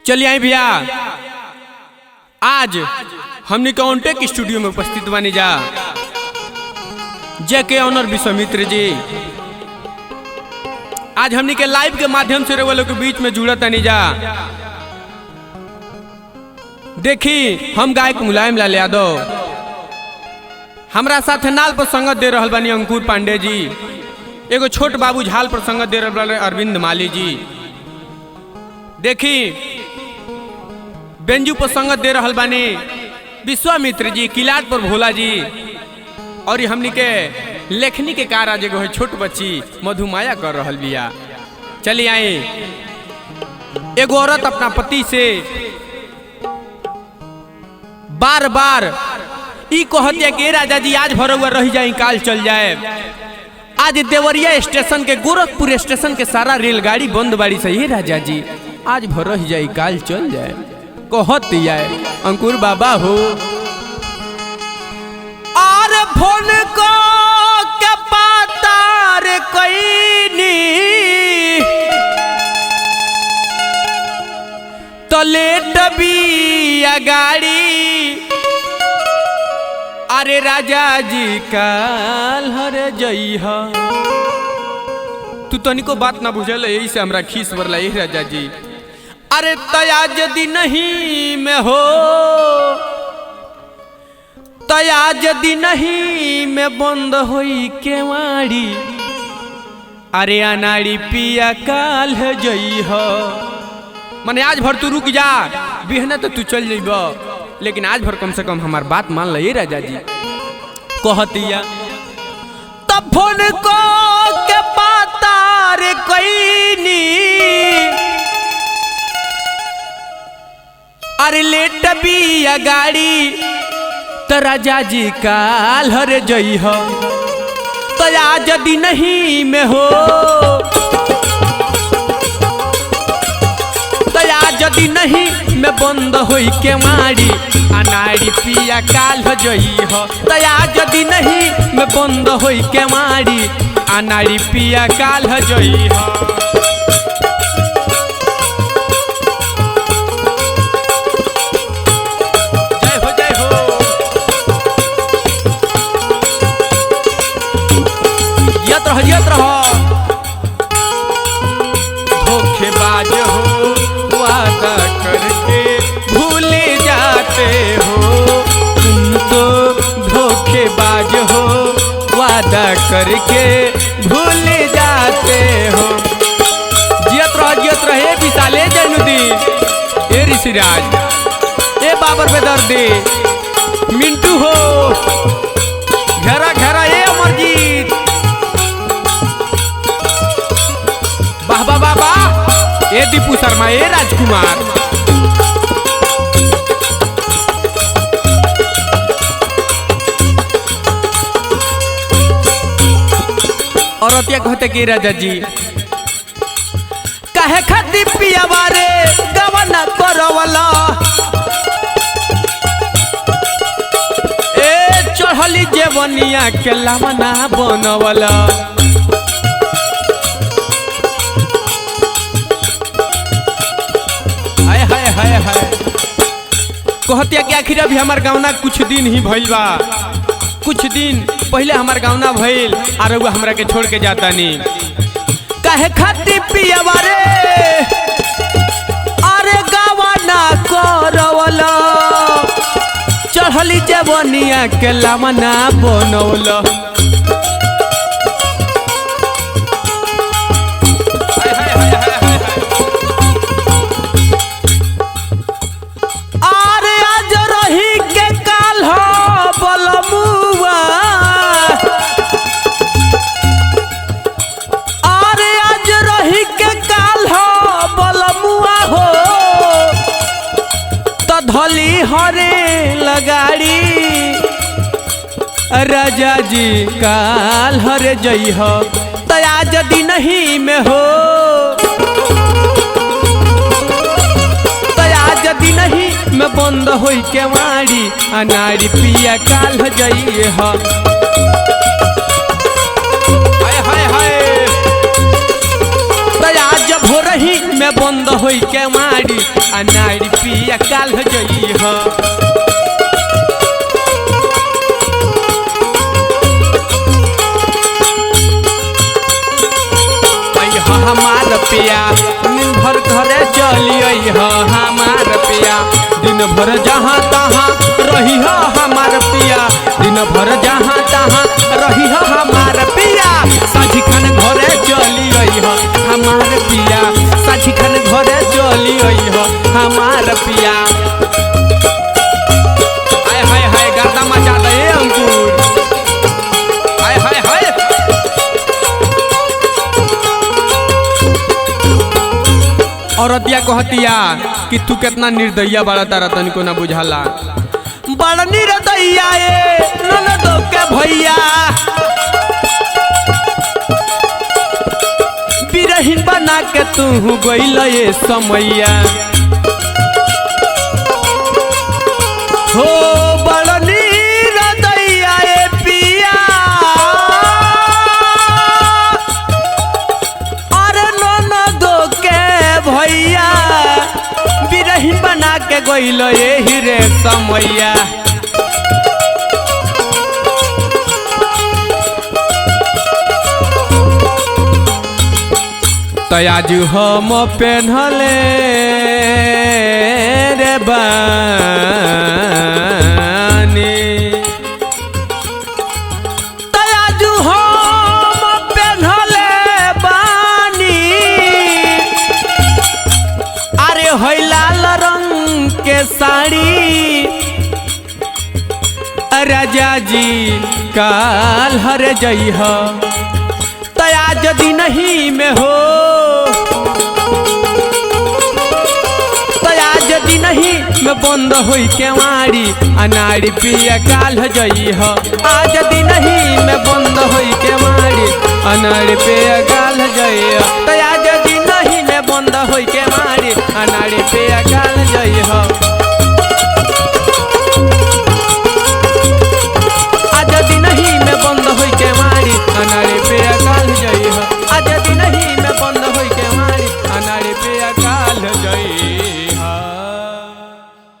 चलिए आई भैया, आज हमने काउंटेक स्टूडियो में उपस्थित बनी जा जेके ऑनर विश्वामित्र जी। आज हमने के लाइव के माध्यम से रेवलों के बीच में जुड़ा तनी जा। देखी हम गायक मुलायम लाल यादव, हमरा साथ नाल पर संगत दे रहल बानी अंकुर पांडे जी, एगो छोट बाबू झाल पर संगत दे रहल बानी अरविंद माली जी। देखी बेंजू पर संगत दे रहल बानी विश्वामित्र जी, किलाट पर भोला जी, और हमनी के लेखनी के कार एगो है छोट बच्ची मधुमाया कर रहल बिया। चलिए आए, एगो औरत अपना पति से बार बार ई कहती है कि राजा जी आज भर रह जाए, काल चल जाए। आज देवरिया स्टेशन के गोरखपुर स्टेशन के सारा रेलगाड़ी बंद बाड़ी से, ये राजा जी आज भर रह जाए, काल चल जाए। कहती है अंकुर बाबा हो और फोन को के पातार कईनी तो लेट भी गाड़ी। अरे राजा जी काल हरे जई हा, तू तनिको बात ना बुझल, यही से हमरा खीस बरला। यही राजा जी अरे तया यदि नहीं में हो, तया यदि नहीं में बंद होई केवाड़ी। अरे अनाड़ी पिया काल है जई हो, माने आज भर तू रुक जा, बिहने तो तू चल जाइब, लेकिन आज भर कम से कम हमार बात मान ले राजा जी। कहतिया तब फोन को के पातार कईनी, अरे लेट भी गाड़ी तो राजा जी काल हरे जई हो, तो आज यदि नहीं में हो, तो आज यदि नहीं में बंद होई के मारी। अनाड़ी पिया काल हो जई हो, तो आज यदि नहीं में बंद होई के मारी। अनाड़ी पिया काल हो जई हो। धोखेबाज हो वादा करके भूल जाते हो, तुम तो धोखेबाज हो वादा करके भूल जाते हो। जियत रहे विशाले जैनुद्दीन, ए ऋषिराज, ए बाबर बेदर्दी, मिंटू हो घेरा घेरा, ए अमरजीत, बाबा बाबा, ए दीपू शर्मा, ए राजकुमार। औरतिया कहते कि राजा जी काहे खाती पियावा रे गवना करवला, ए चढ़ली जेवनिया के लामना बनवला। कहतिया कि आखिर अभी हमार गाँवना कुछ दिन ही भइल बा, कुछ दिन पहले हमार गाँवना भइल, और वो हमरा के छोड़ के जाता नहीं। काहे खाती पियावा रे अरे गावना करवला, चढ़ली जवनिया के लामना बनवला। धली हरे लगाड़ी राजा जी काल हरे जई हो, तो आज यदि नहीं में हो, तो आज यदि नहीं में बंद होई के मारी। अनाड़ी पिया काल हो जई हो। हाय हाय हाय, तो आज भोर ही में बंद होई के मारी अनाड़ी पिया काल जई हो। हमार पिया दिन भर घरे चली हो हमार पिया दिन भर जहाँ तहाँ रही हो हमार पिया दिन भर जहाँ तहाँ रही हो हमार पिया साझी खान घरे चली हो हमार पिया साझी खान घरे चली हो हमार पिया। हाय हाय हाय गर्दा मचा दे अंकुर हाय हाय हाय। औरतिया कहतिया कि तू कितना निर्दयिया बड़ा तारा तनिको ना बुझाला बड़ा निर्दयिया ए ननदो के भैया बिरहीन बना के तू गइल ये समैया हो बड़ा निर्दयिया ए पिया अरे ननदो के भैया बिरहीन बना के गइल यही रे समैया। तयाज हम पेन्हले रे बानी तयाज हम पेन्हले बानी अरे होई लाल रंग के साड़ी राजा जी काल हर जई हो तया यदि नहीं में हो तया यदि नहीं में बंद होई केवाड़ी अनाड़ी पिया काल जई हो आज यदि नहीं में बंद होई केवाड़ी अनाड़ी पिया काल जई हो तया यदि नहीं में बंद होई केवाड़ी अनाड़ी पिया काल